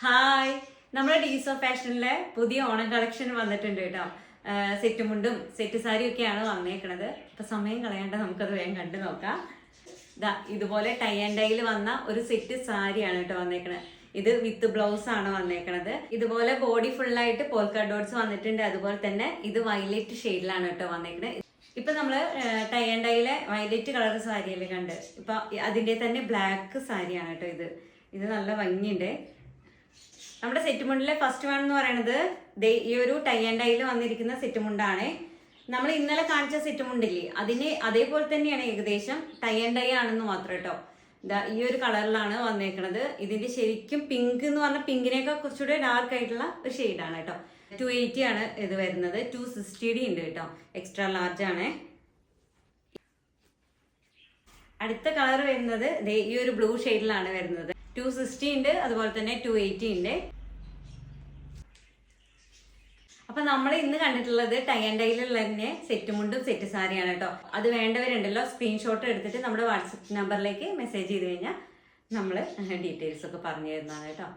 Hi, നമ്മുടെ ഡീസ് of ഫാഷനിലെ പുതിയ Onam collection വന്നിട്ടുണ്ട് കേട്ടോ. സെറ്റ് മുണ്ടും സെറ്റ് സാരിയും ഒക്കെയാണ് വന്നേക്കണത്. ഇപ്പൊ സമയം കളയാണ്ട് നമുക്കത് വേഗം കണ്ടു നോക്കാം. ഇതുപോലെ ടൈ ആൻഡ് ഡൈയിൽ വന്ന ഒരു സെറ്റ് സാരിയാണ് കേട്ടോ വന്നേക്കണത്. ഇത് വിത്ത് ബ്ലൗസ് ആണ് വന്നേക്കണത്. ഇതുപോലെ ബോഡി ഫുള്ളായിട്ട് പോൾക്ക ഡോട്ട്സ് വന്നിട്ടുണ്ട്. അതുപോലെ തന്നെ ഇത് വയലറ്റ് ഷെയ്ഡിലാണ് കേട്ടോ വന്നേക്കണത്. ഇപ്പൊ നമ്മള് ടൈ ആൻഡ് ഡൈയിലെ വയലറ്റ് കളർ സാരിയല്ലേ കണ്ട്. ഇപ്പൊ അതിന്റെ തന്നെ ബ്ലാക്ക് സാരിയാണ് കേട്ടോ ഇത് നല്ല ഭംഗിയുണ്ട്. നമ്മുടെ സെറ്റ് മുണ്ടിലെ ഫസ്റ്റ് വൺ എന്ന് പറയുന്നത് ഈ ഒരു ടൈ ആൻഡ് ഡൈയിൽ വന്നിരിക്കുന്ന സെറ്റ് മുണ്ടാണ്. നമ്മൾ ഇന്നലെ കാണിച്ച സെറ്റ് മുണ്ടില്ലേ, അതിന് അതേപോലെ തന്നെയാണ് ഏകദേശം. ടൈ ആൻഡ് ഡൈ ആണെന്ന് മാത്രം കേട്ടോ. ഈ ഒരു കളറിലാണ് വന്നേക്കണത്. ഇതിന്റെ ശരിക്കും പിങ്ക് എന്ന് പറഞ്ഞാൽ പിങ്കിനേക്കാൾ കുറച്ചുകൂടെ ഡാർക്ക് ആയിട്ടുള്ള ഒരു ഷെയ്ഡാണ് കേട്ടോ. 280 ആണ് ഇത് വരുന്നത്. 260 ഉണ്ട് കേട്ടോ. എക്സ്ട്രാ ലാർജ് ആണ്. അടുത്ത കളർ വരുന്നത് ഈ ഒരു ബ്ലൂ ഷെയ്ഡിലാണ് വരുന്നത്. 260 ഉണ്ട്, അതുപോലെ തന്നെ 280 ഉണ്ട്. അപ്പൊ നമ്മൾ ഇന്ന് കണ്ടിട്ടുള്ളത് ടൈ ആൻഡ് ഡൈയിലുള്ള തന്നെ സെറ്റ് മുണ്ടും സെറ്റ് സാരിയാണ് കേട്ടോ. അത് വേണ്ടവരുണ്ടല്ലോ, സ്ക്രീൻഷോട്ട് എടുത്തിട്ട് നമ്മുടെ വാട്സപ്പ് നമ്പറിലേക്ക് മെസ്സേജ് ചെയ്ത് കഴിഞ്ഞാൽ നമ്മൾ ഡീറ്റെയിൽസ് ഒക്കെ പറഞ്ഞു തരുന്നതാണ് കേട്ടോ.